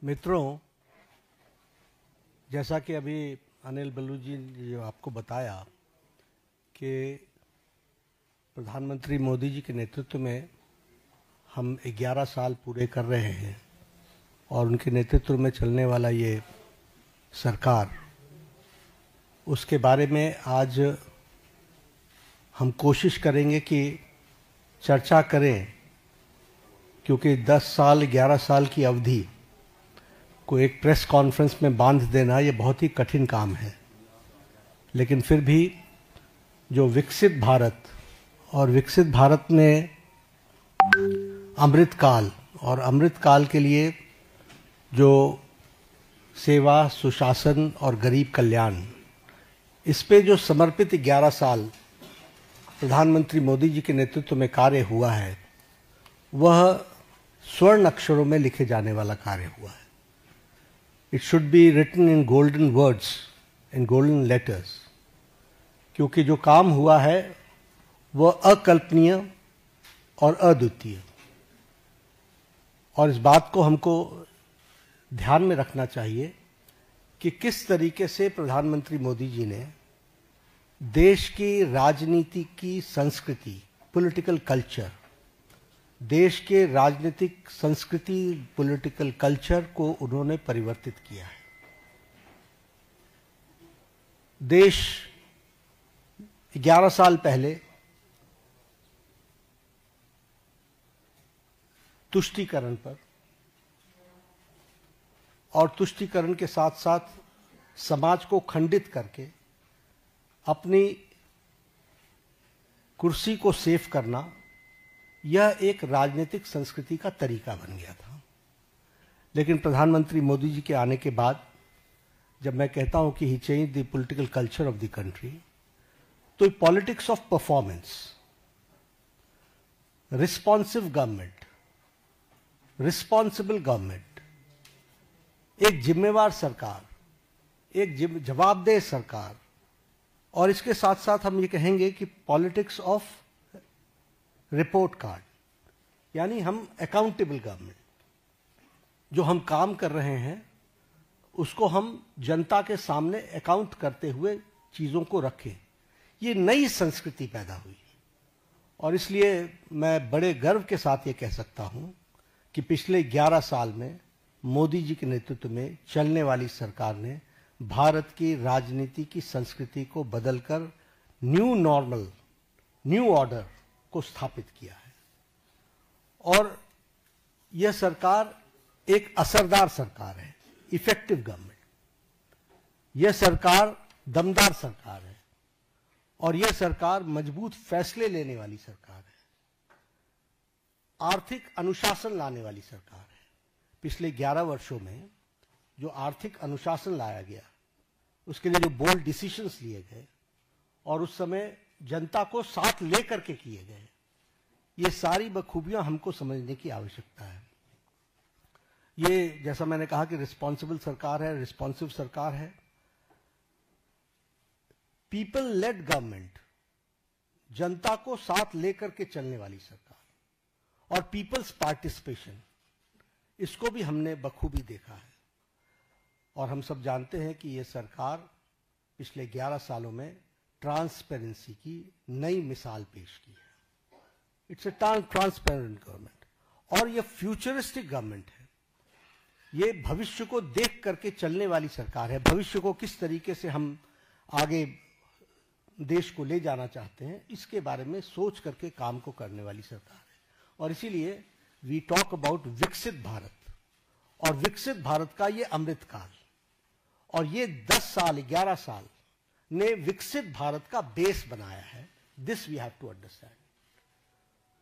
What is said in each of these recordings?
मित्रों, जैसा कि अभी अनिल बल्लू जी ने जो आपको बताया कि प्रधानमंत्री मोदी जी के नेतृत्व में हम 11 साल पूरे कर रहे हैं और उनके नेतृत्व में चलने वाला ये सरकार, उसके बारे में आज हम कोशिश करेंगे कि चर्चा करें, क्योंकि 10 साल 11 साल की अवधि को एक प्रेस कॉन्फ्रेंस में बांध देना ये बहुत ही कठिन काम है। लेकिन फिर भी जो विकसित भारत और विकसित भारत में अमृतकाल और अमृतकाल के लिए जो सेवा, सुशासन और गरीब कल्याण, इस पे जो समर्पित 11 साल प्रधानमंत्री मोदी जी के नेतृत्व में कार्य हुआ है, वह स्वर्ण अक्षरों में लिखे जाने वाला कार्य हुआ है। It should be written in golden words, in golden letters, क्योंकि जो काम हुआ है वह अकल्पनीय और अद्वितीय, और इस बात को हमको ध्यान में रखना चाहिए कि किस तरीके से प्रधानमंत्री मोदी जी ने देश की राजनीति की संस्कृति, पॉलिटिकल कल्चर, देश के राजनीतिक संस्कृति, पॉलिटिकल कल्चर को उन्होंने परिवर्तित किया है। देश 11 साल पहले तुष्टीकरण पर और तुष्टीकरण के साथ साथ समाज को खंडित करके अपनी कुर्सी को सेव करना, यह एक राजनीतिक संस्कृति का तरीका बन गया था। लेकिन प्रधानमंत्री मोदी जी के आने के बाद जब मैं कहता हूं कि he change the political culture of the country, तो politics of performance, responsive government, responsible government, एक जिम्मेवार सरकार, एक जवाबदेह सरकार, और इसके साथ साथ हम ये कहेंगे कि पॉलिटिक्स ऑफ रिपोर्ट कार्ड, यानी हम अकाउंटेबल गवर्नमेंट, जो हम काम कर रहे हैं उसको हम जनता के सामने अकाउंट करते हुए चीजों को रखें। ये नई संस्कृति पैदा हुई, और इसलिए मैं बड़े गर्व के साथ ये कह सकता हूं कि पिछले 11 साल में मोदी जी के नेतृत्व में चलने वाली सरकार ने भारत की राजनीति की संस्कृति को बदलकर न्यू नॉर्मल, न्यू ऑर्डर को स्थापित किया है। और यह सरकार एक असरदार सरकार है, इफेक्टिव गवर्नमेंट। यह सरकार दमदार सरकार है, और यह सरकार मजबूत फैसले लेने वाली सरकार है, आर्थिक अनुशासन लाने वाली सरकार है। पिछले 11 वर्षों में जो आर्थिक अनुशासन लाया गया, उसके लिए जो बोल्ड डिसीजंस लिए गए और उस समय जनता को साथ लेकर के किए गए, ये सारी बखूबियां हमको समझने की आवश्यकता है। ये जैसा मैंने कहा कि रिस्पॉन्सिबल सरकार है, रिस्पॉन्सिव सरकार है, पीपल लेड गवर्नमेंट, जनता को साथ लेकर के चलने वाली सरकार, और पीपल्स पार्टिसिपेशन, इसको भी हमने बखूबी देखा है। और हम सब जानते हैं कि ये सरकार पिछले 11 सालों में ट्रांसपेरेंसी की नई मिसाल पेश की है। इट्स ए ट्रांसपेरेंट गवर्नमेंट, और ये फ्यूचरिस्टिक गवर्नमेंट है। ये भविष्य को देख करके चलने वाली सरकार है। भविष्य को किस तरीके से हम आगे देश को ले जाना चाहते हैं, इसके बारे में सोच करके काम को करने वाली सरकार है। और इसीलिए वी टॉक अबाउट विकसित भारत, और विकसित भारत का ये अमृतकाल, और ये 10 साल 11 साल ने विकसित भारत का बेस बनाया है। This we have to understand.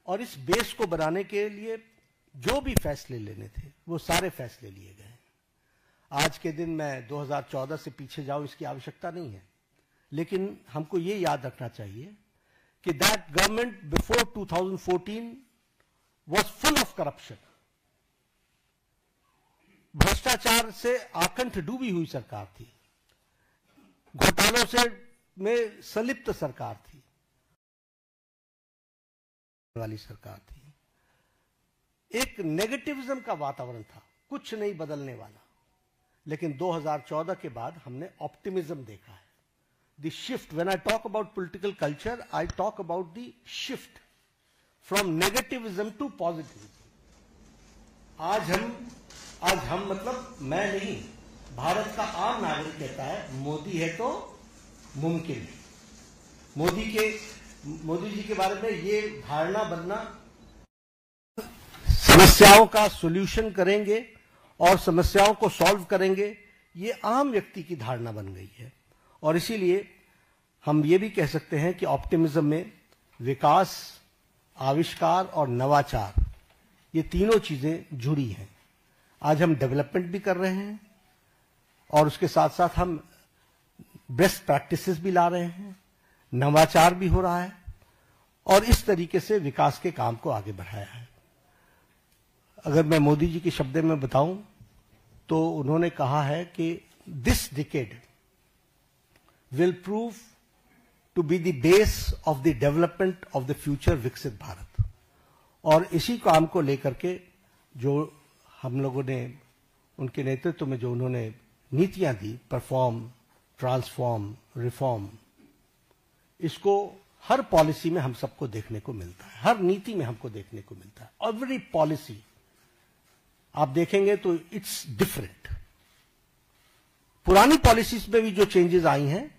और इस बेस को बनाने के लिए जो भी फैसले लेने थे, वो सारे फैसले लिए गए। आज के दिन मैं 2014 से पीछे जाऊं, इसकी आवश्यकता नहीं है, लेकिन हमको ये याद रखना चाहिए कि that government before 2014 was full of corruption. भ्रष्टाचार से आकंठ डूबी हुई सरकार थी, घोटालों से में संलिप्त सरकार थी, वाली सरकार थी। एक नेगेटिविज्म का वातावरण था, कुछ नहीं बदलने वाला, लेकिन 2014 के बाद हमने ऑप्टिमिज्म देखा है। The shift, when I talk about political culture, I talk about the shift from negativism to positivism. आज हम मतलब मैं नहीं, भारत का आम नागरिक कहता है मोदी है तो मुमकिन है। मोदी जी के बारे में ये धारणा बनना, समस्याओं का सॉल्यूशन करेंगे और समस्याओं को सॉल्व करेंगे, ये आम व्यक्ति की धारणा बन गई है। और इसीलिए हम ये भी कह सकते हैं कि ऑप्टिमिज्म में विकास, आविष्कार और नवाचार, ये तीनों चीजें जुड़ी हैं। आज हम डेवलपमेंट भी कर रहे हैं और उसके साथ साथ हम बेस्ट प्रैक्टिसेस भी ला रहे हैं, नवाचार भी हो रहा है और इस तरीके से विकास के काम को आगे बढ़ाया है। अगर मैं मोदी जी के शब्दों में बताऊं तो उन्होंने कहा है कि this decade will prove to be the base of the development of the future विकसित भारत। और इसी काम को लेकर के जो हम लोगों ने उनके नेतृत्व में जो उन्होंने नीतियां दी, परफॉर्म, ट्रांसफॉर्म, रिफॉर्म, इसको हर पॉलिसी में हम सबको देखने को मिलता है, हर नीति में हमको देखने को मिलता है। एवरी पॉलिसी आप देखेंगे तो इट्स डिफरेंट। पुरानी पॉलिसीज में भी जो चेंजेस आई हैं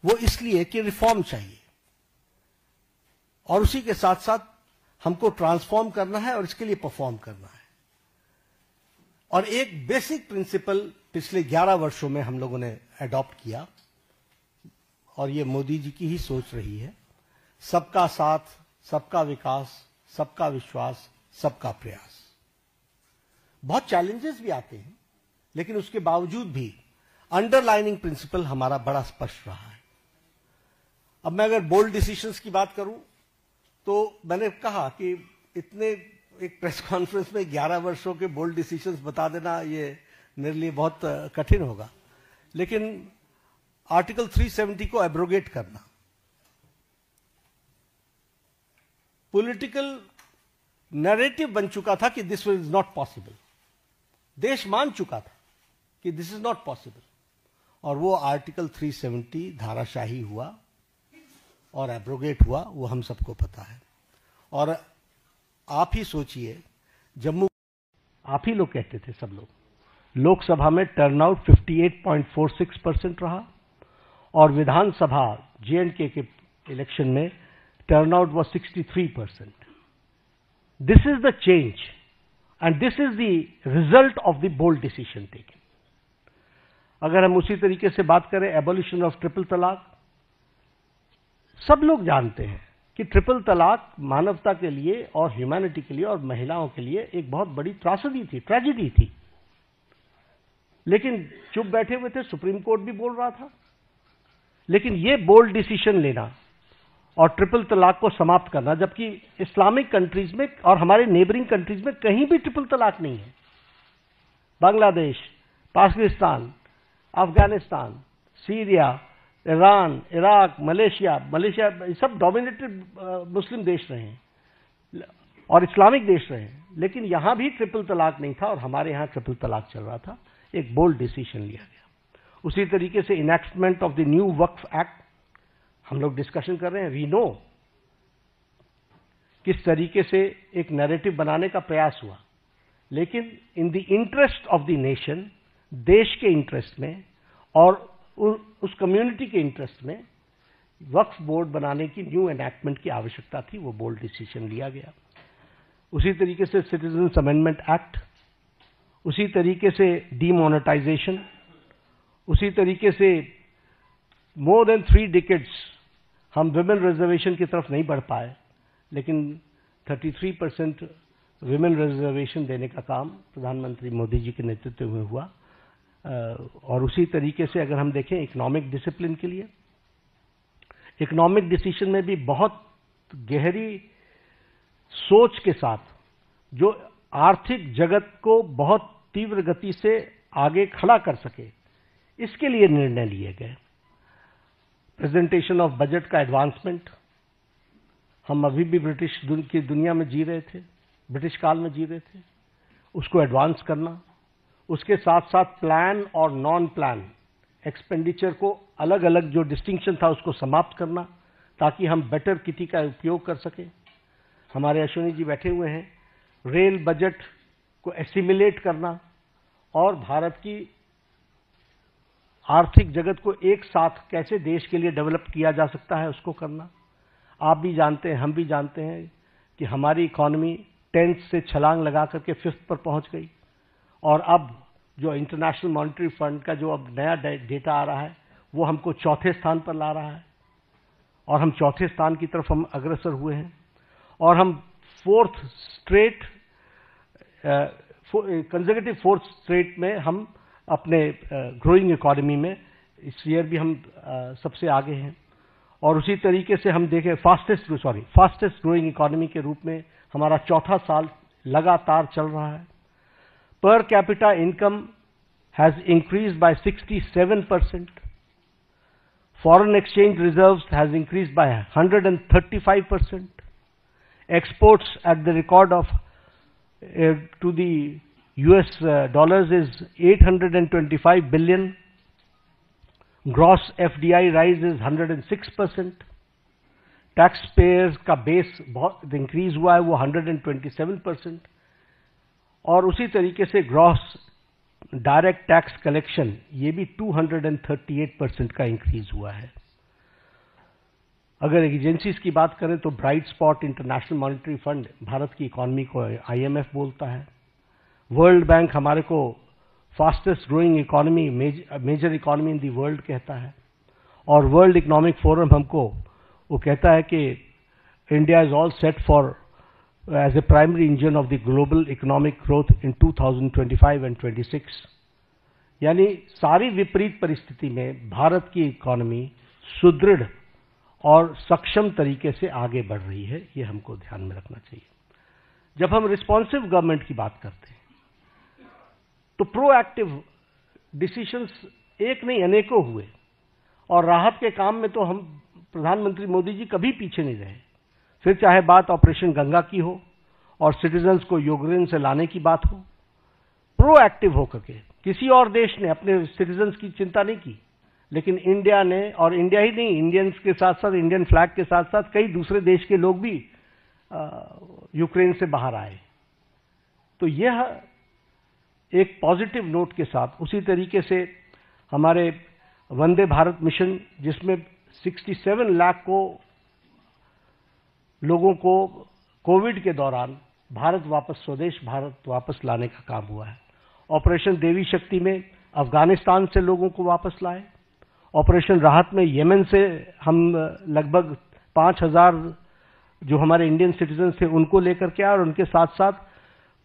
वो इसलिए कि रिफॉर्म चाहिए और उसी के साथ साथ हमको ट्रांसफॉर्म करना है और इसके लिए परफॉर्म करना है। और एक बेसिक प्रिंसिपल पिछले 11 वर्षों में हम लोगों ने अडॉप्ट किया और ये मोदी जी की ही सोच रही है, सबका साथ, सबका विकास, सबका विश्वास, सबका प्रयास। बहुत चैलेंजेस भी आते हैं, लेकिन उसके बावजूद भी अंडरलाइनिंग प्रिंसिपल हमारा बड़ा स्पष्ट रहा है। अब मैं अगर बोल्ड डिसीजंस की बात करूं तो मैंने कहा कि इतने एक प्रेस कॉन्फ्रेंस में 11 वर्षों के बोल्ड डिसीजंस बता देना ये मेरे लिए बहुत कठिन होगा, लेकिन आर्टिकल 370 को एब्रोगेट करना, पॉलिटिकल नैरेटिव बन चुका था कि दिस इज नॉट पॉसिबल, देश मान चुका था कि दिस इज नॉट पॉसिबल, और वो आर्टिकल 370 धाराशाही हुआ और एब्रोगेट हुआ, वो हम सबको पता है। और आप ही सोचिए, जम्मू, आप ही लोग कहते थे, सब लोग, लोकसभा में टर्नआउट 58.46% रहा और विधानसभा J&K के इलेक्शन में turnout was 63%. This is the change and this is the result of the bold decision taken. अगर हम उसी तरीके से बात करें एबोलिशन ऑफ ट्रिपल तलाक, सब लोग जानते हैं कि ट्रिपल तलाक मानवता के लिए और ह्यूमैनिटी के लिए और महिलाओं के लिए एक बहुत बड़ी त्रासदी थी, ट्रेजेडी थी, लेकिन चुप बैठे हुए थे, सुप्रीम कोर्ट भी बोल रहा था। लेकिन ये बोल्ड डिसीजन लेना और ट्रिपल तलाक को समाप्त करना, जबकि इस्लामिक कंट्रीज में और हमारे नेबरिंग कंट्रीज में कहीं भी ट्रिपल तलाक नहीं है। Bangladesh, Pakistan, Afghanistan, Syria, Iran, Iraq, Malaysia सब डोमिनेटेड मुस्लिम देश रहे हैं और इस्लामिक देश रहे हैं, लेकिन यहां भी ट्रिपल तलाक नहीं था और हमारे यहां ट्रिपल तलाक चल रहा था। एक बोल्ड डिसीजन लिया गया। उसी तरीके से enactment of the new Waqf act हम लोग डिस्कशन कर रहे हैं। वी नो किस तरीके से एक नैरेटिव बनाने का प्रयास हुआ, लेकिन in the interest of the nation, देश के इंटरेस्ट में और उस कम्युनिटी के इंटरेस्ट में वक्फ बोर्ड बनाने की न्यू एनैक्टमेंट की आवश्यकता थी, वो बोल्ड डिसीजन लिया गया। उसी तरीके से सिटीजन्स अमेंडमेंट एक्ट, उसी तरीके से डीमोनेटाइजेशन, उसी तरीके से मोर देन 3 डिकेड्स हम विमेन रिजर्वेशन की तरफ नहीं बढ़ पाए, लेकिन 33% विमेन रिजर्वेशन देने का काम प्रधानमंत्री मोदी जी के नेतृत्व में हुआ। और उसी तरीके से अगर हम देखें इकोनॉमिक डिसिप्लिन के लिए, इकोनॉमिक डिसीजन में भी बहुत गहरी सोच के साथ जो आर्थिक जगत को बहुत तीव्र गति से आगे खड़ा कर सके, इसके लिए निर्णय लिए गए। प्रेजेंटेशन ऑफ बजट का एडवांसमेंट, हम अभी भी ब्रिटिश की दुनिया में जी रहे थे, ब्रिटिश काल में जी रहे थे, उसको एडवांस करना, उसके साथ साथ प्लान और नॉन प्लान एक्सपेंडिचर को अलग अलग जो डिस्टिंक्शन था उसको समाप्त करना, ताकि हम बेटर किटी का उपयोग कर सकें। हमारे अश्विनी जी बैठे हुए हैं। रेल बजट को एसिमिलेट करना और भारत की आर्थिक जगत को एक साथ कैसे देश के लिए डेवलप किया जा सकता है उसको करना। आप भी जानते हैं, हम भी जानते हैं कि हमारी इकोनॉमी 10th से छलांग लगा करके 5th पर पहुंच गई, और अब जो इंटरनेशनल मॉनेटरी फंड का जो अब नया डेटा आ रहा है वो हमको 4थे स्थान पर ला रहा है, और हम 4थे स्थान की तरफ हम अग्रसर हुए हैं। और हम 4th straight consecutive 4th straight में हम अपने ग्रोइंग इकोनॉमी में इस ईयर भी हम सबसे आगे हैं। और उसी तरीके से हम देखें फास्टेस्ट ग्रोइंग इकोनॉमी के रूप में हमारा 4था साल लगातार चल रहा है। Per capita income has increased by 67%. Foreign exchange reserves has increased by 135%. Exports at the record of to the US dollars is 825 billion. Gross FDI rise is 106%. Taxpayers का बेस बहुत इंक्रीज हुआ है, वो 127%. और उसी तरीके से ग्रॉस डायरेक्ट टैक्स कलेक्शन ये भी 238% का इंक्रीज हुआ है। अगर एजेंसीज की बात करें तो bright spot international monetary fund Bharat की इकोनॉमी को IMF बोलता है। वर्ल्ड बैंक हमारे को fastest growing economy, major economy in the world कहता है। और वर्ल्ड इकोनॉमिक फोरम हमको वो कहता है कि India is all set for as a primary engine of the global economic growth in 2025 and 26। यानी सारी विपरीत परिस्थिति में भारत की इकोनॉमी सुदृढ़ और सक्षम तरीके से आगे बढ़ रही है, ये हमको ध्यान में रखना चाहिए। जब हम रिस्पॉन्सिव गवर्नमेंट की बात करते हैं तो प्रोएक्टिव डिसीजंस एक नहीं अनेकों हुए, और राहत के काम में तो हम प्रधानमंत्री मोदी जी कभी पीछे नहीं रहे। फिर चाहे बात ऑपरेशन गंगा की हो और सिटीजन्स को यूक्रेन से लाने की बात हो, प्रोएक्टिव होकर के किसी और देश ने अपने सिटीजन्स की चिंता नहीं की, लेकिन इंडिया ने, और इंडिया ही नहीं, इंडियंस के साथ साथ, इंडियन फ्लैग के साथ साथ कई दूसरे देश के लोग भी यूक्रेन से बाहर आए। तो यह एक पॉजिटिव नोट के साथ, उसी तरीके से हमारे वंदे भारत मिशन जिसमें 67 लाख लोगों को कोविड के दौरान भारत वापस, स्वदेश भारत वापस लाने का काम हुआ है। ऑपरेशन देवी शक्ति में अफगानिस्तान से लोगों को वापस लाए। ऑपरेशन राहत में यमन से हम लगभग 5000 जो हमारे इंडियन सिटीजन थे उनको लेकर के आए, और उनके साथ साथ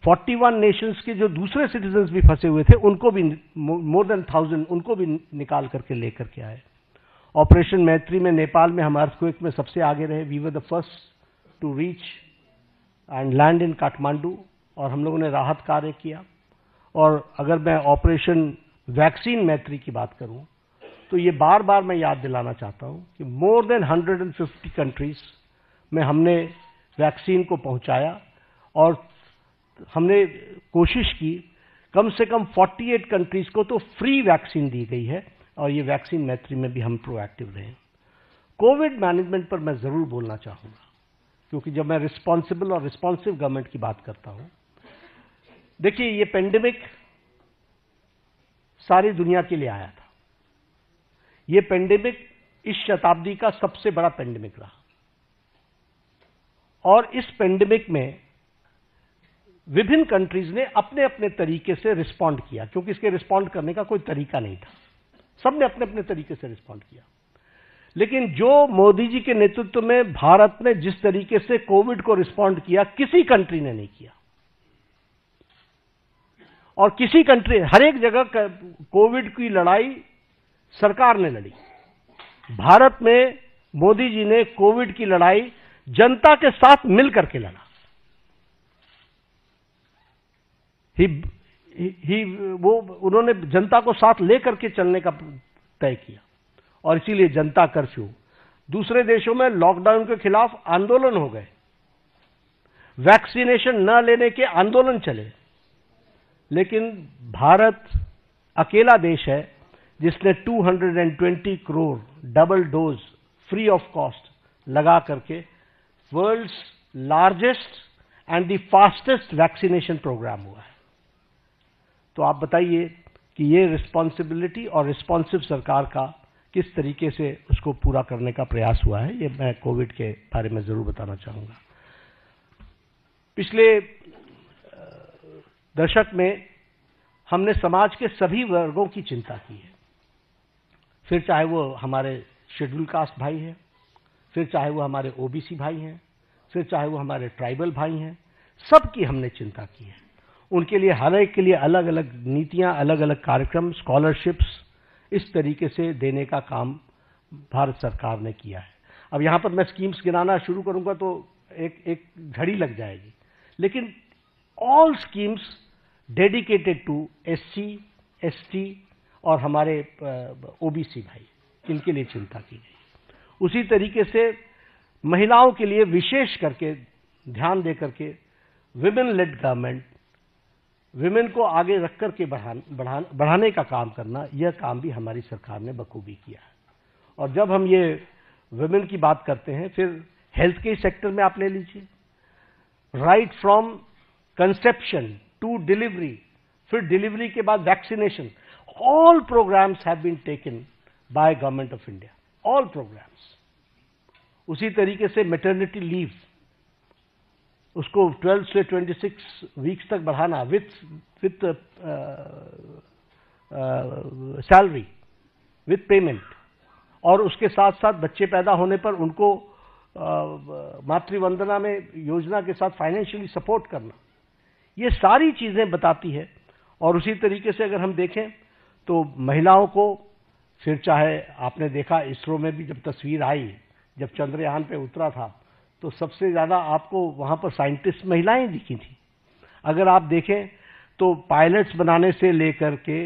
41 नेशंस के जो दूसरे सिटीजन्स भी फंसे हुए थे उनको भी, मोर देन 1000 उनको भी निकाल करके लेकर के आए। ऑपरेशन मैत्री में नेपाल में हम अर्थक्वेक में सबसे आगे रहे। We were the first to reach and land in Kathmandu, और हम लोगों ने राहत कार्य किया। और अगर मैं ऑपरेशन वैक्सीन मैत्री की बात करूं तो ये बार बार मैं याद दिलाना चाहता हूं कि मोर देन 150 कंट्रीज में हमने वैक्सीन को पहुंचाया, और हमने कोशिश की कम से कम 48 कंट्रीज को तो फ्री वैक्सीन दी गई है, और ये वैक्सीन मैत्री में भी हम प्रोएक्टिव रहे। कोविड मैनेजमेंट पर मैं जरूर बोलना चाहूंगा, क्योंकि जब मैं रिस्पॉन्सिबल और रिस्पॉन्सिव गवर्नमेंट की बात करता हूं, देखिए ये पेंडेमिक सारी दुनिया के लिए आया था। ये पेंडेमिक इस शताब्दी का सबसे बड़ा पेंडेमिक रहा, और इस पेंडेमिक में विभिन्न कंट्रीज ने अपने अपने तरीके से रिस्पॉन्ड किया, क्योंकि इसके रिस्पॉन्ड करने का कोई तरीका नहीं था। सबने अपने अपने तरीके से रिस्पॉन्ड किया। लेकिन जो मोदी जी के नेतृत्व में भारत ने जिस तरीके से कोविड को रिस्पॉन्ड किया, किसी कंट्री ने नहीं किया। और किसी कंट्री, हर एक जगह कोविड की लड़ाई सरकार ने लड़ी। भारत में मोदी जी ने कोविड की लड़ाई जनता के साथ मिलकर के लड़ा। उन्होंने जनता को साथ लेकर के चलने का तय किया, और इसीलिए जनता कर्फ्यू। दूसरे देशों में लॉकडाउन के खिलाफ आंदोलन हो गए, वैक्सीनेशन न लेने के आंदोलन चले, लेकिन भारत अकेला देश है जिसने 220 crore double dose free of cost लगा करके world's largest and the fastest vaccination programme हुआ है। तो आप बताइए कि ये रिस्पॉन्सिबिलिटी और रिस्पॉन्सिव सरकार का किस तरीके से उसको पूरा करने का प्रयास हुआ है, ये मैं कोविड के बारे में जरूर बताना चाहूंगा। पिछले दशक में हमने समाज के सभी वर्गों की चिंता की है, फिर चाहे वो हमारे शेड्यूल कास्ट भाई हैं, फिर चाहे वो हमारे ओबीसी भाई हैं, फिर चाहे वो हमारे ट्राइबल भाई हैं, सबकी हमने चिंता की है। उनके लिए हर एक के लिए अलग अलग नीतियां, अलग अलग कार्यक्रम, स्कॉलरशिप्स इस तरीके से देने का काम भारत सरकार ने किया है। अब यहां पर मैं स्कीम्स गिनाना शुरू करूंगा तो एक घड़ी लग जाएगी, लेकिन all schemes dedicated to SC, ST और हमारे ओबीसी भाई, इनके लिए चिंता की गई। उसी तरीके से महिलाओं के लिए विशेष करके ध्यान दे करके विमेन लेड गवर्नमेंट, विमेन को आगे रख करके बढ़ाने का काम करना, यह काम भी हमारी सरकार ने बखूबी किया है। और जब हम ये विमेन की बात करते हैं, फिर हेल्थ के सेक्टर में आप ले लीजिए, right from conception to delivery, फिर डिलीवरी के बाद vaccination, all programmes have been taken by government of India, all programmes. उसी तरीके से मैटरनिटी लीव, उसको 12 से 26 वीक्स तक बढ़ाना विथ सैलरी, विथ पेमेंट, और उसके साथ साथ बच्चे पैदा होने पर उनको मातृवंदना में योजना के साथ फाइनेंशियली सपोर्ट करना, ये सारी चीजें बताती है। और उसी तरीके से अगर हम देखें तो महिलाओं को, फिर चाहे आपने देखा इसरो में भी जब तस्वीर आई, जब चंद्रयान पे उतरा था, तो सबसे ज्यादा आपको वहां पर साइंटिस्ट महिलाएं दिखी थी। अगर आप देखें तो पायलट्स बनाने से लेकर के,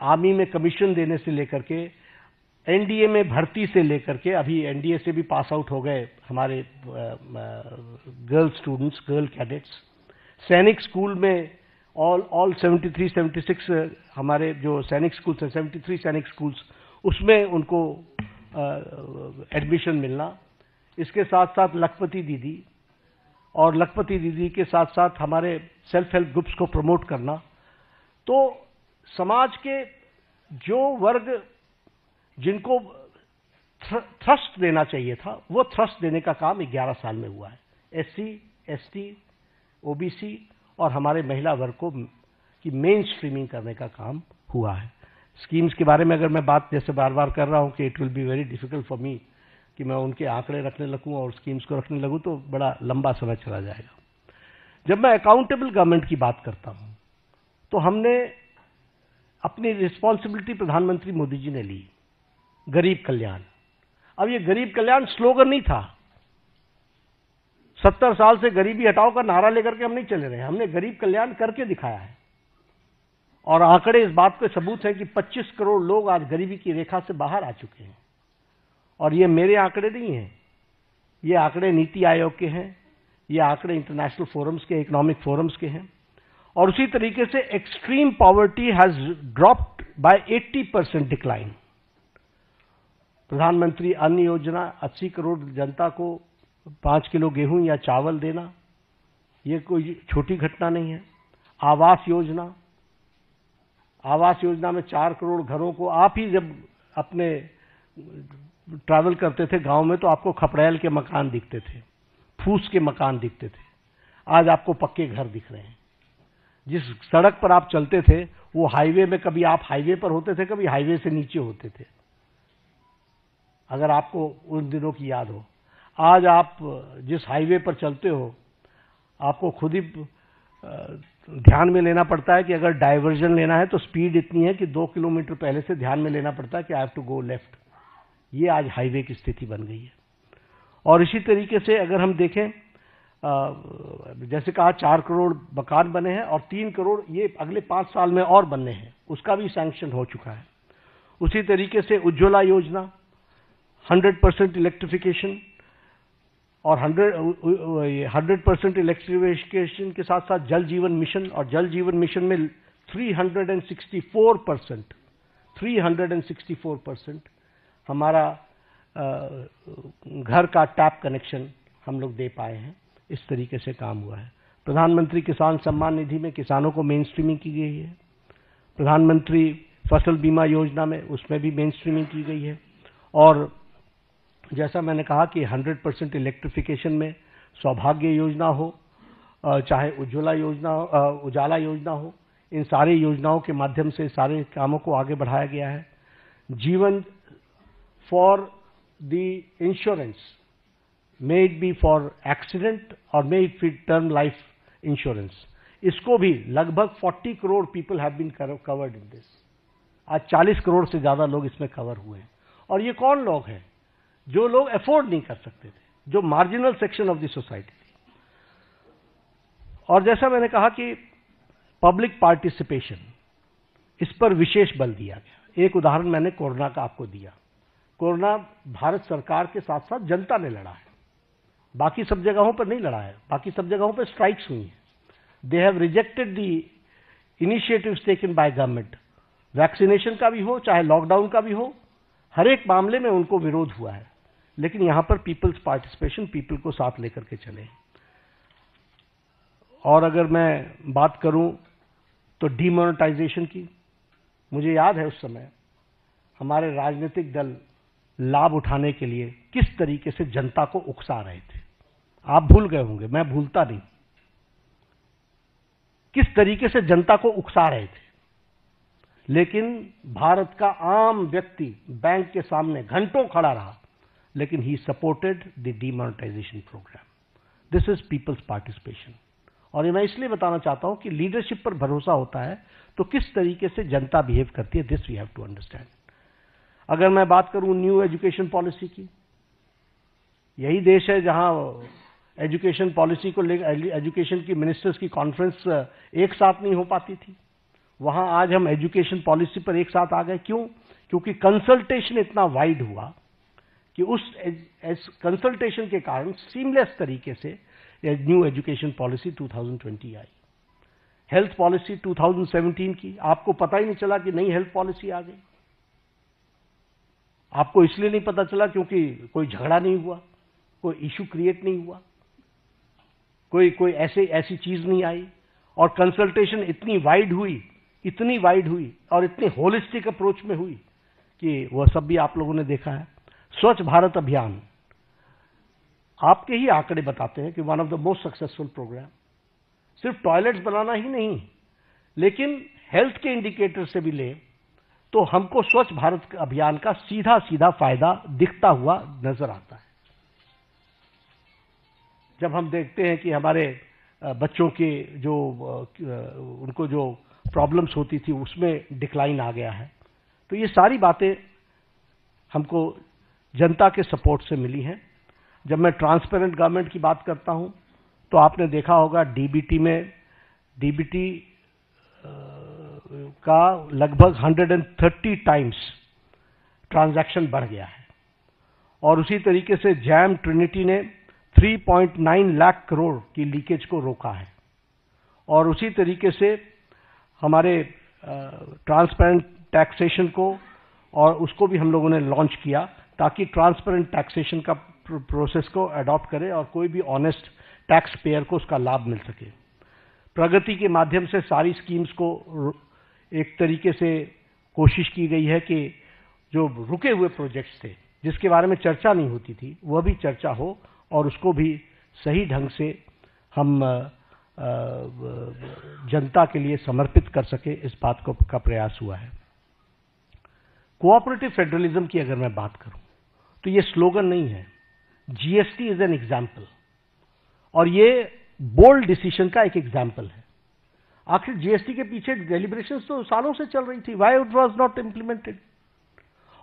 आर्मी में कमीशन देने से लेकर के, एनडीए में भर्ती से लेकर के, अभी एनडीए से भी पास आउट हो गए हमारे गर्ल स्टूडेंट्स, गर्ल कैडेट्स, सैनिक स्कूल में ऑल 73, 76 हमारे जो सैनिक स्कूल्स हैं, 73 सैनिक स्कूल्स, उसमें उनको एडमिशन मिलना। इसके साथ साथ लखपति दीदी, और लखपति दीदी के साथ साथ हमारे सेल्फ हेल्प ग्रुप्स को प्रमोट करना। तो समाज के जो वर्ग जिनको थ्रस्ट देना चाहिए था, वो थ्रस्ट देने का काम 11 साल में हुआ है। एससी, एसटी, ओबीसी और हमारे महिला वर्ग को की मेन स्ट्रीमिंग करने का काम हुआ है। स्कीम्स के बारे में अगर मैं बात जैसे बार बार कर रहा हूं कि it will be very difficult for me कि मैं उनके आंकड़े रखने लगूं और स्कीम्स को रखने लगूं तो बड़ा लंबा समय चला जाएगा। जब मैं अकाउंटेबल गवर्नमेंट की बात करता हूं तो हमने अपनी रिस्पॉन्सिबिलिटी प्रधानमंत्री मोदी जी ने ली, गरीब कल्याण। अब ये गरीब कल्याण स्लोगन नहीं था, 70 साल से गरीबी हटाओ का नारा लेकर के हम नहीं चले रहे, हमने गरीब कल्याण करके दिखाया है। और आंकड़े इस बात के सबूत हैं कि 25 करोड़ लोग आज गरीबी की रेखा से बाहर आ चुके हैं। और ये मेरे आंकड़े नहीं हैं, ये आंकड़े नीति आयोग के हैं, ये आंकड़े इंटरनेशनल फोरम्स के, इकोनॉमिक फोरम्स के हैं। और उसी तरीके से extreme poverty has dropped by 80% decline. प्रधानमंत्री अन्न योजना, 80 करोड़ जनता को 5 किलो गेहूं या चावल देना, ये कोई छोटी घटना नहीं है। आवास योजना, आवास योजना में 4 करोड़ घरों को, आप ही जब अपने ट्रैवल करते थे गांव में तो आपको खपड़ैल के मकान दिखते थे, फूस के मकान दिखते थे, आज आपको पक्के घर दिख रहे हैं। जिस सड़क पर आप चलते थे वो हाईवे में, कभी आप हाईवे पर होते थे, कभी हाईवे से नीचे होते थे, अगर आपको उन दिनों की याद हो। आज आप जिस हाईवे पर चलते हो आपको खुद ही ध्यान में लेना पड़ता है कि अगर डाइवर्जन लेना है तो स्पीड इतनी है कि 2 किलोमीटर पहले से ध्यान में लेना पड़ता है कि I have to go left. ये आज हाईवे की स्थिति बन गई है। और इसी तरीके से अगर हम देखें, जैसे कहा 4 करोड़ मकान बने हैं और 3 करोड़ ये अगले 5 साल में और बनने हैं, उसका भी सैंक्शन हो चुका है। उसी तरीके से उज्ज्वला योजना, 100% इलेक्ट्रिफिकेशन, और 100% इलेक्ट्रिफिकेशन के साथ साथ जल जीवन मिशन, और जल जीवन मिशन में 364% हमारा घर का टैप कनेक्शन हम लोग दे पाए हैं। इस तरीके से काम हुआ है। प्रधानमंत्री किसान सम्मान निधि में किसानों को मेन स्ट्रीमिंग की गई है। प्रधानमंत्री फसल बीमा योजना में उसमें भी मेन स्ट्रीमिंग की गई है। और जैसा मैंने कहा कि 100% इलेक्ट्रिफिकेशन में सौभाग्य योजना हो, चाहे उज्ज्वला योजना हो, इन सारी योजनाओं के माध्यम से सारे कामों को आगे बढ़ाया गया है। जीवन for the insurance, may it be for accident और may it be term life insurance, इसको भी लगभग 40 crore people have been covered in this. आज 40 करोड़ से ज्यादा लोग इसमें कवर हुए हैं। और ये कौन लोग हैं? जो लोग अफोर्ड नहीं कर सकते थे, जो marginal section of the society थी। और जैसा मैंने कहा कि पब्लिक पार्टिसिपेशन, इस पर विशेष बल दिया गया। एक उदाहरण मैंने कोरोना का आपको दिया। कोरोना भारत सरकार के साथ साथ जनता ने लड़ा है, बाकी सब जगहों पर नहीं लड़ा है। बाकी सब जगहों पर स्ट्राइक्स हुई हैं। They have rejected the initiatives taken by government. Vaccination का भी हो चाहे लॉकडाउन का भी हो, हर एक मामले में उनको विरोध हुआ है। लेकिन यहां पर पीपल्स पार्टिसिपेशन, पीपल को साथ लेकर के चले। और अगर मैं बात करूं तो डीमोनेटाइजेशन की, मुझे याद है उस समय हमारे राजनीतिक दल लाभ उठाने के लिए किस तरीके से जनता को उकसा रहे थे। आप भूल गए होंगे, मैं भूलता नहीं, किस तरीके से जनता को उकसा रहे थे। लेकिन भारत का आम व्यक्ति बैंक के सामने घंटों खड़ा रहा, लेकिन he supported the demonetisation programme. This is people's participation. और ये मैं इसलिए बताना चाहता हूं कि लीडरशिप पर भरोसा होता है तो किस तरीके से जनता बिहेव करती है, this we have to understand. अगर मैं बात करूं न्यू एजुकेशन पॉलिसी की, यही देश है जहां एजुकेशन पॉलिसी को लेकर एजुकेशन की मिनिस्टर्स की कॉन्फ्रेंस एक साथ नहीं हो पाती थी। वहां आज हम एजुकेशन पॉलिसी पर एक साथ आ गए। क्यों? क्योंकि कंसल्टेशन इतना वाइड हुआ कि उस कंसल्टेशन के कारण सीमलेस तरीके से न्यू एजुकेशन पॉलिसी 2020 आई। हेल्थ पॉलिसी 2017 की, आपको पता ही नहीं चला कि नई हेल्थ पॉलिसी आ गई। आपको इसलिए नहीं पता चला क्योंकि कोई झगड़ा नहीं हुआ, कोई इश्यू क्रिएट नहीं हुआ, कोई ऐसी चीज नहीं आई। और कंसल्टेशन इतनी वाइड हुई और इतनी होलिस्टिक अप्रोच में हुई कि वह सब भी आप लोगों ने देखा है। स्वच्छ भारत अभियान, आपके ही आंकड़े बताते हैं कि one of the most successful programme. सिर्फ टॉयलेट्स बनाना ही नहीं, लेकिन हेल्थ के इंडिकेटर से भी ले तो हमको स्वच्छ भारत अभियान का सीधा सीधा फायदा दिखता हुआ नजर आता है। जब हम देखते हैं कि हमारे बच्चों के जो उनको जो प्रॉब्लम्स होती थी उसमें डिक्लाइन आ गया है, तो ये सारी बातें हमको जनता के सपोर्ट से मिली हैं। जब मैं ट्रांसपेरेंट गवर्नमेंट की बात करता हूं तो आपने देखा होगा डीबीटी का लगभग 130 टाइम्स ट्रांजैक्शन बढ़ गया है। और उसी तरीके से जैम ट्रिनिटी ने 3.9 लाख करोड़ की लीकेज को रोका है। और उसी तरीके से हमारे ट्रांसपेरेंट टैक्सेशन को और उसको भी हम लोगों ने लॉन्च किया ताकि ट्रांसपेरेंट टैक्सेशन का प्रोसेस को अडॉप्ट करे और कोई भी ऑनेस्ट टैक्स पेयर को उसका लाभ मिल सके। प्रगति के माध्यम से सारी स्कीम्स को एक तरीके से कोशिश की गई है कि जो रुके हुए प्रोजेक्ट्स थे जिसके बारे में चर्चा नहीं होती थी वह भी चर्चा हो और उसको भी सही ढंग से हम जनता के लिए समर्पित कर सके, इस बात का प्रयास हुआ है। कोऑपरेटिव फेडरलिज्म की अगर मैं बात करूं तो ये स्लोगन नहीं है, जीएसटी इज एन एग्जाम्पल और ये बोल्ड डिसीजन का एक एग्जाम्पल है। आखिर जीएसटी के पीछे डेलिब्रेशंस तो सालों से चल रही थी, why it was not implemented.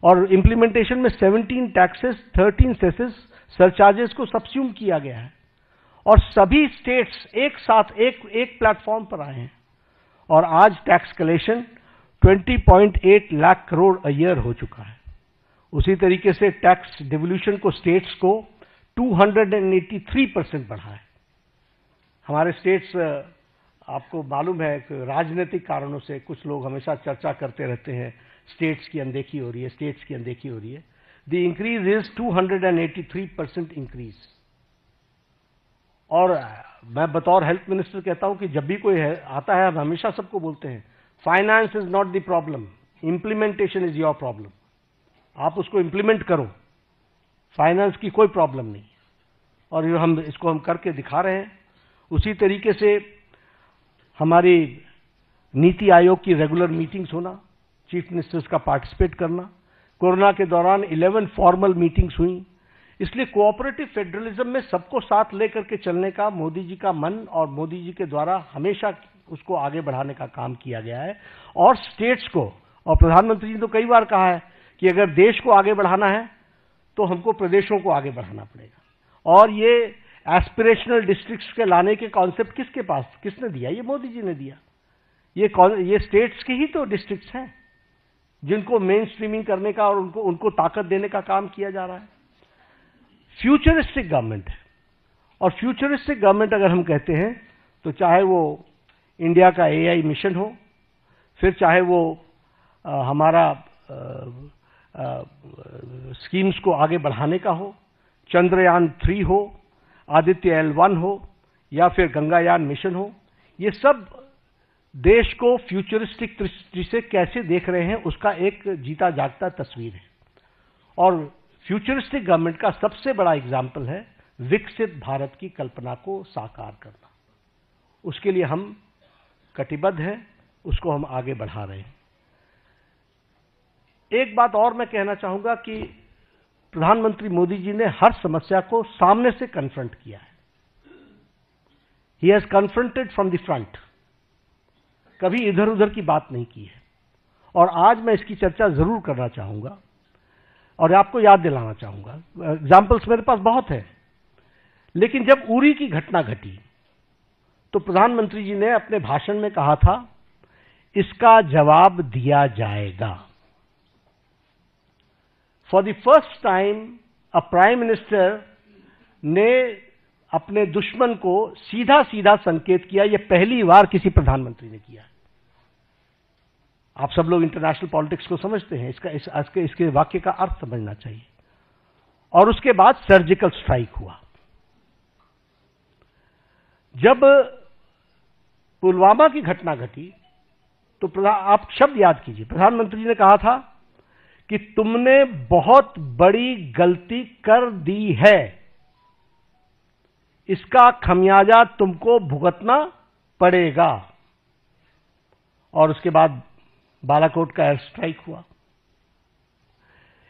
और इम्प्लीमेंटेशन में 17 टैक्सेस, 13 सेसेस, सरचार्जेस को सब्स्यूम किया गया है और सभी स्टेट्स एक साथ एक प्लेटफॉर्म पर आए हैं और आज tax collection 20.8 lakh crore a year हो चुका है। उसी तरीके से टैक्स डिवोल्यूशन को स्टेट्स को 283% बढ़ा है। हमारे स्टेट्स, आपको मालूम है कि राजनीतिक कारणों से कुछ लोग हमेशा चर्चा करते रहते हैं, स्टेट्स की अनदेखी हो रही है, स्टेट्स की अनदेखी हो रही है। The increase is 283% increase. और मैं बतौर हेल्थ मिनिस्टर कहता हूं कि जब भी कोई आता है, हम हमेशा सबको बोलते हैं, finance is not the problem, implementation is your problem. आप उसको इंप्लीमेंट करो, फाइनेंस की कोई प्रॉब्लम नहीं। और इसको हम करके दिखा रहे हैं। उसी तरीके से हमारी नीति आयोग की रेगुलर मीटिंग्स होना, चीफ मिनिस्टर्स का पार्टिसिपेट करना। कोरोना के दौरान 11 फॉर्मल मीटिंग्स हुई। इसलिए कोऑपरेटिव फेडरलिज्म में सबको साथ लेकर के चलने का मोदी जी का मन और मोदी जी के द्वारा हमेशा उसको आगे बढ़ाने का काम किया गया है। और स्टेट्स को, और प्रधानमंत्री जी ने तो कई बार कहा है कि अगर देश को आगे बढ़ाना है तो हमको प्रदेशों को आगे बढ़ाना पड़ेगा। और ये एस्पिरेशनल डिस्ट्रिक्ट्स के लाने के कॉन्सेप्ट किसने दिया? ये मोदी जी ने दिया। ये स्टेट्स के ही तो डिस्ट्रिक्ट्स हैं जिनको मेन स्ट्रीमिंग करने का और उनको ताकत देने का काम किया जा रहा है। फ्यूचरिस्टिक गवर्नमेंट है। और फ्यूचरिस्टिक गवर्नमेंट अगर हम कहते हैं तो चाहे वो इंडिया का एआई मिशन हो, फिर चाहे वो हमारा स्कीम्स को आगे बढ़ाने का हो, चंद्रयान 3 हो, आदित्य L1 हो, या फिर गंगायान मिशन हो, ये सब देश को फ्यूचरिस्टिक दृष्टि से कैसे देख रहे हैं उसका एक जीता जागता तस्वीर है। और फ्यूचरिस्टिक गवर्नमेंट का सबसे बड़ा एग्जाम्पल है विकसित भारत की कल्पना को साकार करना। उसके लिए हम कटिबद्ध हैं, उसको हम आगे बढ़ा रहे हैं। एक बात और मैं कहना चाहूंगा कि प्रधानमंत्री मोदी जी ने हर समस्या को सामने से कन्फ्रंट किया है। He has confronted from the front, कभी इधर उधर की बात नहीं की है। और आज मैं इसकी चर्चा जरूर करना चाहूंगा और आपको याद दिलाना चाहूंगा। एग्जाम्पल्स मेरे पास बहुत है, लेकिन जब उरी की घटना घटी तो प्रधानमंत्री जी ने अपने भाषण में कहा था, इसका जवाब दिया जाएगा। For the first time a prime minister ने अपने दुश्मन को सीधा सीधा संकेत किया। यह पहली बार किसी प्रधानमंत्री ने किया। आप सब लोग इंटरनेशनल पॉलिटिक्स को समझते हैं, इसके वाक्य का अर्थ समझना चाहिए। और उसके बाद सर्जिकल स्ट्राइक हुआ। जब पुलवामा की घटना घटी तो आप शब्द याद कीजिए, प्रधानमंत्री ने कहा था कि तुमने बहुत बड़ी गलती कर दी है, इसका खमियाजा तुमको भुगतना पड़ेगा। और उसके बाद बालाकोट का एयर स्ट्राइक हुआ।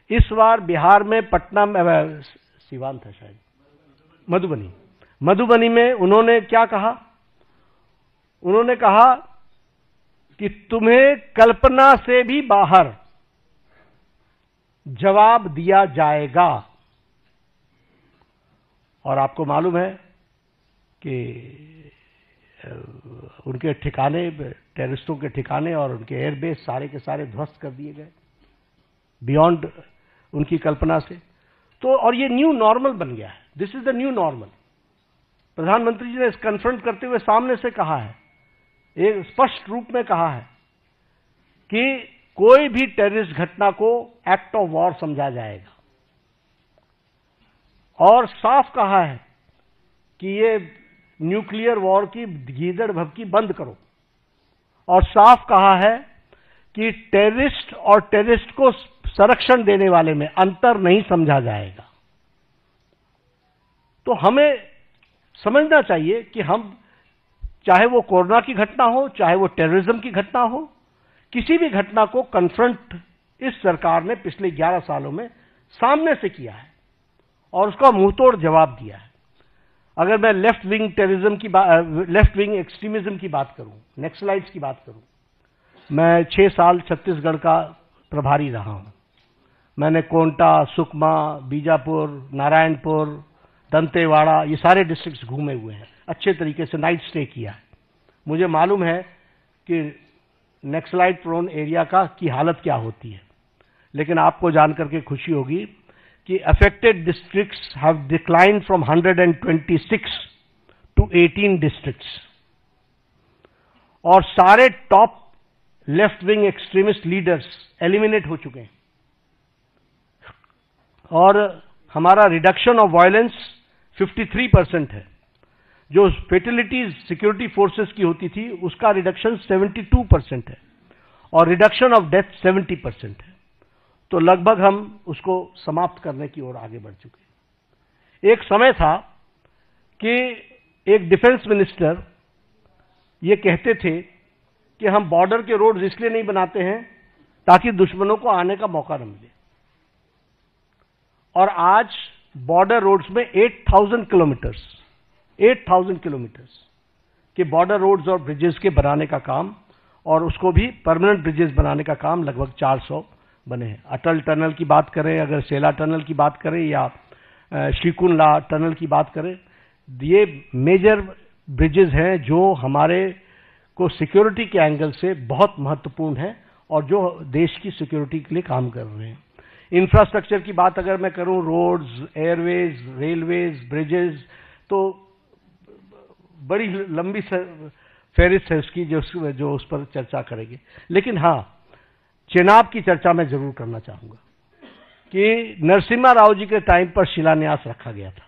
इस बार बिहार में पटना में, सीवान था शायद, मधुबनी में उन्होंने क्या कहा? उन्होंने कहा कि तुम्हें कल्पना से भी बाहर जवाब दिया जाएगा। और आपको मालूम है कि उनके ठिकाने, टेररिस्टों के ठिकाने और उनके एयरबेस सारे के सारे ध्वस्त कर दिए गए, बियॉन्ड उनकी कल्पना से। तो और ये न्यू नॉर्मल बन गया है। This is the new normal. प्रधानमंत्री जी ने इस कन्फ्रंट करते हुए सामने से कहा है, एक स्पष्ट रूप में कहा है कि कोई भी टेररिस्ट घटना को एक्ट ऑफ वॉर समझा जाएगा। और साफ कहा है कि ये न्यूक्लियर वॉर की गीदड़ भभकी बंद करो। और साफ कहा है कि टेररिस्ट और टेररिस्ट को संरक्षण देने वाले में अंतर नहीं समझा जाएगा। तो हमें समझना चाहिए कि हम, चाहे वो कोरोना की घटना हो, चाहे वो टेररिज्म की घटना हो, किसी भी घटना को कन्फ्रंट इस सरकार ने पिछले 11 सालों में सामने से किया है और उसका मुंहतोड़ जवाब दिया है। अगर मैं लेफ्ट विंग एक्सट्रीमिज्म की बात करूं, नक्सलाइट्स की बात करूं, मैं 6 साल छत्तीसगढ़ का प्रभारी रहा हूं। मैंने कोंटा, सुकमा, बीजापुर, नारायणपुर, दंतेवाड़ा, ये सारे डिस्ट्रिक्ट्स घूमे हुए हैं, अच्छे तरीके से नाइट स्टे किया है। मुझे मालूम है कि नक्सलाइट प्रोन एरिया की हालत क्या होती है। लेकिन आपको जानकर के खुशी होगी कि affected districts have declined from 126 to 18 districts, और सारे top left wing extremist leaders eliminate हो चुके हैं, और हमारा रिडक्शन ऑफ वायलेंस 53% है। जो फेटिलिटीज सिक्योरिटी फोर्सेस की होती थी उसका रिडक्शन 72% है, और रिडक्शन ऑफ डेथ 70% है। तो लगभग हम उसको समाप्त करने की ओर आगे बढ़ चुके हैं। एक समय था कि एक डिफेंस मिनिस्टर ये कहते थे कि हम बॉर्डर के रोड्स इसलिए नहीं बनाते हैं ताकि दुश्मनों को आने का मौका न मिले, और आज बॉर्डर रोड्स में 8,000 किलोमीटर्स के बॉर्डर रोड्स और ब्रिजेस के बनाने का काम, और उसको भी परमानेंट ब्रिजेस बनाने का काम लगभग 400 बने हैं। अटल टनल की बात करें, अगर सेला टनल की बात करें, या श्रीकुंडला टनल की बात करें, ये मेजर ब्रिजेस हैं जो हमारे को सिक्योरिटी के एंगल से बहुत महत्वपूर्ण है और जो देश की सिक्योरिटी के लिए काम कर रहे हैं। इंफ्रास्ट्रक्चर की बात अगर मैं करूं, रोड्स, एयरवेज, रेलवेज, ब्रिजेस, तो बड़ी लंबी फहरिस्त है उसकी जो उस पर चर्चा करेंगे। लेकिन हाँ, चेनाब की चर्चा मैं जरूर करना चाहूंगा कि नरसिम्हा राव जी के टाइम पर शिलान्यास रखा गया था।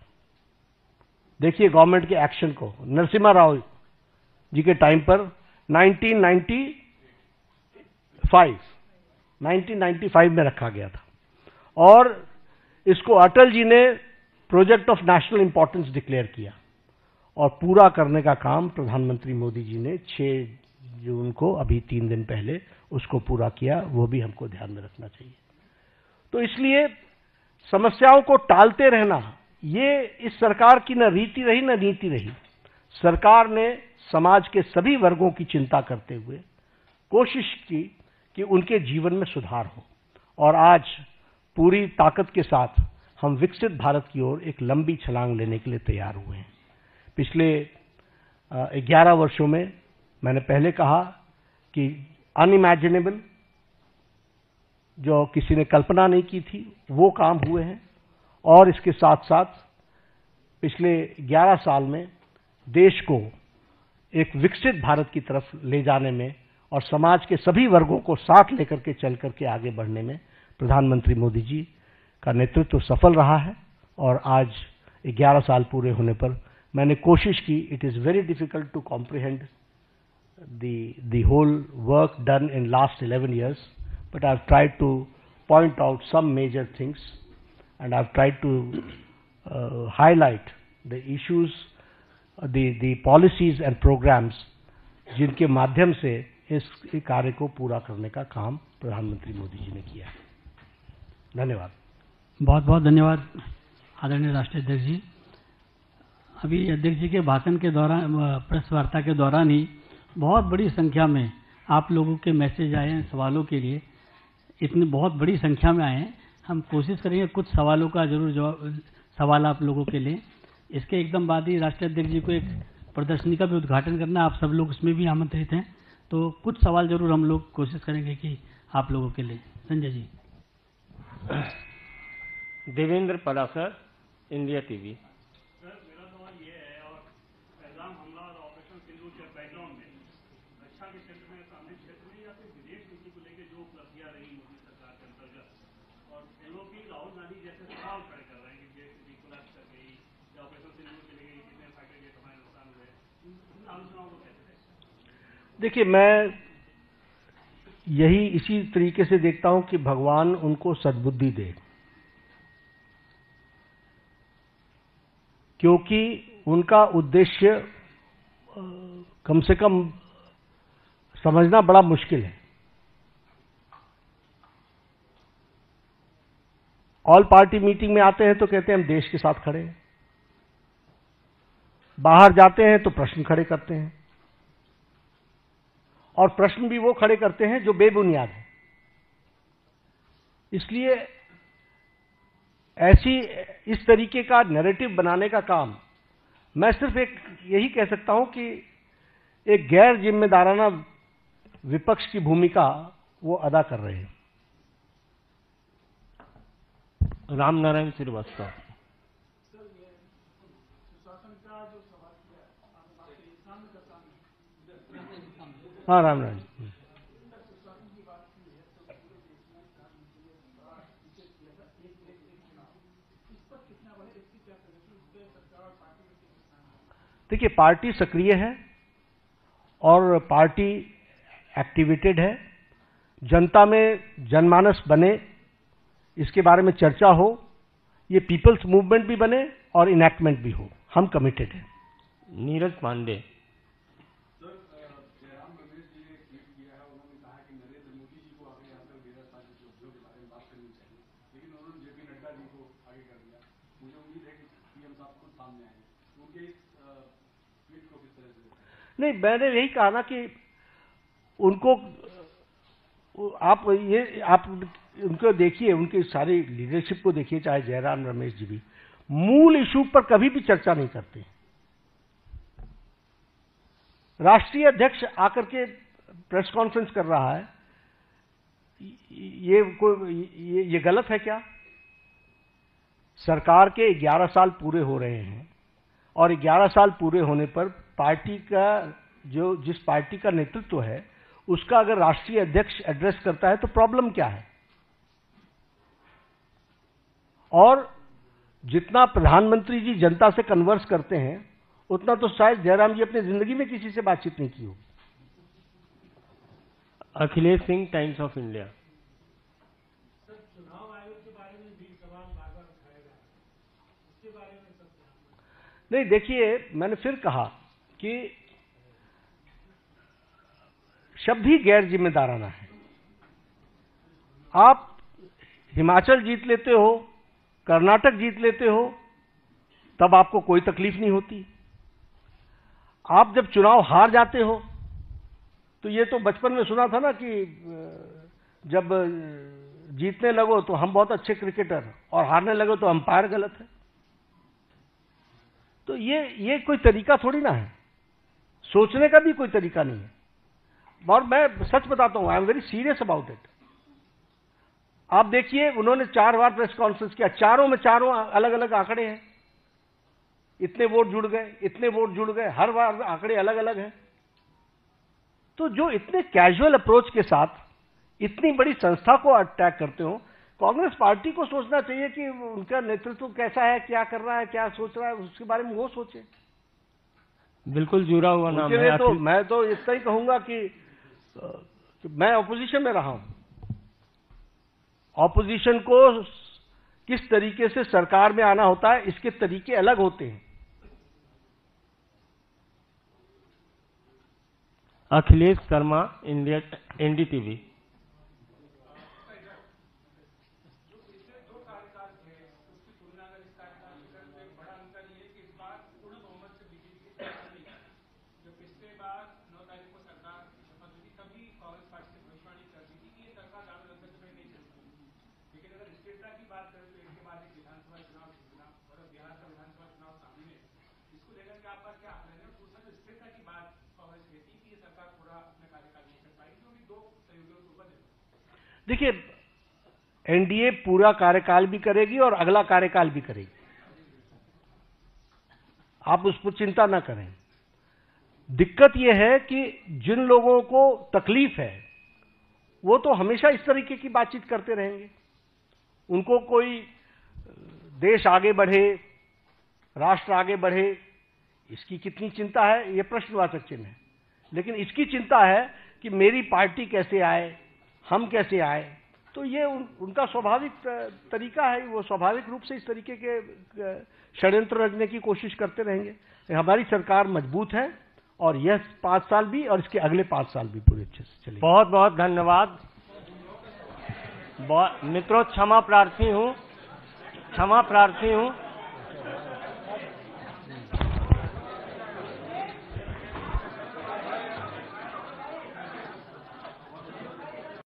देखिए गवर्नमेंट के एक्शन को, नरसिम्हा राव जी के टाइम पर 1995 में रखा गया था, और इसको अटल जी ने project of national importance declare किया, और पूरा करने का काम प्रधानमंत्री मोदी जी ने 6 जून को, अभी 3 दिन पहले, उसको पूरा किया। वो भी हमको ध्यान में रखना चाहिए। तो इसलिए समस्याओं को टालते रहना ये इस सरकार की न रीति रही न नीति रही। सरकार ने समाज के सभी वर्गों की चिंता करते हुए कोशिश की कि उनके जीवन में सुधार हो, और आज पूरी ताकत के साथ हम विकसित भारत की ओर एक लंबी छलांग लेने के लिए तैयार हुए हैं। पिछले 11 वर्षों में मैंने पहले कहा कि अनइमेजिनेबल, जो किसी ने कल्पना नहीं की थी, वो काम हुए हैं, और इसके साथ साथ पिछले 11 साल में देश को एक विकसित भारत की तरफ ले जाने में और समाज के सभी वर्गों को साथ लेकर के चल करके आगे बढ़ने में प्रधानमंत्री मोदी जी का नेतृत्व सफल रहा है। और आज 11 साल पूरे होने पर मैंने कोशिश की, it is very difficult to comprehend the whole work done in last 11 years, but I've tried to point out some major things, and I've tried to highlight the issues, the policies and programs जिनके माध्यम से इस कार्य को पूरा करने का काम प्रधानमंत्री मोदी जी ने किया है। धन्यवाद। बहुत बहुत धन्यवाद आदरणीय राष्ट्रीय अध्यक्ष जी। अभी अध्यक्ष जी के भाषण के दौरान, प्रेस वार्ता के दौरान ही बहुत बड़ी संख्या में आप लोगों के मैसेज आए हैं सवालों के लिए। इतनी बहुत बड़ी संख्या में आए हैं। हम कोशिश करेंगे कुछ सवालों का जरूर जवाब, सवाल आप लोगों के लिए। इसके एकदम बाद ही राष्ट्रीय अध्यक्ष जी को एक प्रदर्शनी का भी उद्घाटन करना, आप सब लोग इसमें भी आमंत्रित हैं, तो कुछ सवाल जरूर हम लोग कोशिश करेंगे कि आप लोगों के लिए। Sanjay ji. Devendra Palasar, India TV. Sir, मेरा सवाल ये है, और पहलगाम हमला और ऑपरेशन सिंदूर के बैकग्राउंड में रक्षा के क्षेत्र में, सामरिक क्षेत्र में, या फिर विदेश नीति को लेकर जो उपलब्धियां रही मोदी सरकार के अंतर्गत, और एलओपी राहुल गांधी जैसे सवाल खड़े कर रहे हैं कि देश की कोलैप्स कर गई, या ऑपरेशन सिंदूर चले गई, कितने फाइटर जेट हमारे नुकसान हुए, इन आलोचनाओं को कैसे देखें? देखिए, मैं यही इसी तरीके से देखता हूं कि भगवान उनको सद्बुद्धि दे, क्योंकि उनका उद्देश्य कम से कम समझना बड़ा मुश्किल है। ऑल पार्टी मीटिंग में आते हैं तो कहते हैं हम देश के साथ खड़े हैं, बाहर जाते हैं तो प्रश्न खड़े करते हैं, और प्रश्न भी वो खड़े करते हैं जो बेबुनियाद है। इसलिए इस तरीके का नैरेटिव बनाने का काम मैं सिर्फ यही कह सकता हूं कि एक गैर जिम्मेदाराना विपक्ष की भूमिका वो अदा कर रहे हैं। रामनारायण श्रीवास्तव। हाँ, रामनारायण। देखिए, पार्टी सक्रिय है और पार्टी एक्टिवेटेड है। जनता में जनमानस बने, इसके बारे में चर्चा हो, ये पीपल्स मूवमेंट भी बने और इनैक्टमेंट भी हो, हम कमिटेड हैं। नीरज पांडे। नहीं, मैंने यही कहा ना कि उनको आप उनको देखिए, उनकी सारी लीडरशिप को देखिए, चाहे जयराम रमेश जी भी मूल इशू पर कभी भी चर्चा नहीं करते। राष्ट्रीय अध्यक्ष आकर के प्रेस कॉन्फ्रेंस कर रहा है, ये गलत है क्या? सरकार के 11 साल पूरे हो रहे हैं और 11 साल पूरे होने पर पार्टी का जिस पार्टी का नेतृत्व है उसका अगर राष्ट्रीय अध्यक्ष एड्रेस करता है तो प्रॉब्लम क्या है? और जितना प्रधानमंत्री जी जनता से कन्वर्स करते हैं उतना तो शायद जयराम जी अपनी जिंदगी में किसी से बातचीत नहीं की होगी। Akhilesh Singh, times of India. चुनाव आयोग के बारे में भी सवाल बार-बार उठाया जा रहा है, उसके बारे में सब नहीं, देखिए, मैंने फिर कहा कि शब्द ही गैर जिम्मेदाराना है। आप हिमाचल जीत लेते हो, कर्नाटक जीत लेते हो, तब आपको कोई तकलीफ नहीं होती। आप जब चुनाव हार जाते हो तो ये तो बचपन में सुना था ना कि जब जीतने लगो तो हम बहुत अच्छे क्रिकेटर और हारने लगो तो अंपायर गलत है। तो ये कोई तरीका थोड़ी ना है, सोचने का भी कोई तरीका नहीं है। और मैं सच बताता हूं, I am very serious about it. आप देखिए, उन्होंने 4 बार प्रेस कॉन्फ्रेंस किया, चारों में चारों अलग अलग आंकड़े हैं। इतने वोट जुड़ गए, इतने वोट जुड़ गए, हर बार आंकड़े अलग अलग हैं। तो जो इतने कैजुअल अप्रोच के साथ इतनी बड़ी संस्था को अटैक करते हो, कांग्रेस पार्टी को सोचना चाहिए कि उनका नेतृत्व कैसा है, क्या कर रहा है, क्या सोच रहा है, उसके बारे में वो सोचे। बिल्कुल जुड़ा हुआ नाम है। तो मैं तो इतना ही कहूंगा कि मैं ऑपोजिशन में रहा हूं। ऑपोजिशन को किस तरीके से सरकार में आना होता है, इसके तरीके अलग होते हैं। Akhilesh Sharma, India, NDTV. देखिए, एनडीए पूरा कार्यकाल भी करेगी और अगला कार्यकाल भी करेगी, आप उस पर चिंता ना करें। दिक्कत यह है कि जिन लोगों को तकलीफ है वो तो हमेशा इस तरीके की बातचीत करते रहेंगे। उनको कोई देश आगे बढ़े, राष्ट्र आगे बढ़े, इसकी कितनी चिंता है, यह प्रश्नवाचक चिन्ह है। लेकिन इसकी चिंता है कि मेरी पार्टी कैसे आए, हम कैसे आए। तो ये उनका स्वाभाविक तरीका है, वो स्वाभाविक रूप से इस तरीके के षड्यंत्र रचने की कोशिश करते रहेंगे। हमारी सरकार मजबूत है और यह 5 साल भी और इसके अगले 5 साल भी पूरे अच्छे से चलेगी। बहुत बहुत धन्यवाद मित्रों। क्षमा प्रार्थी हूं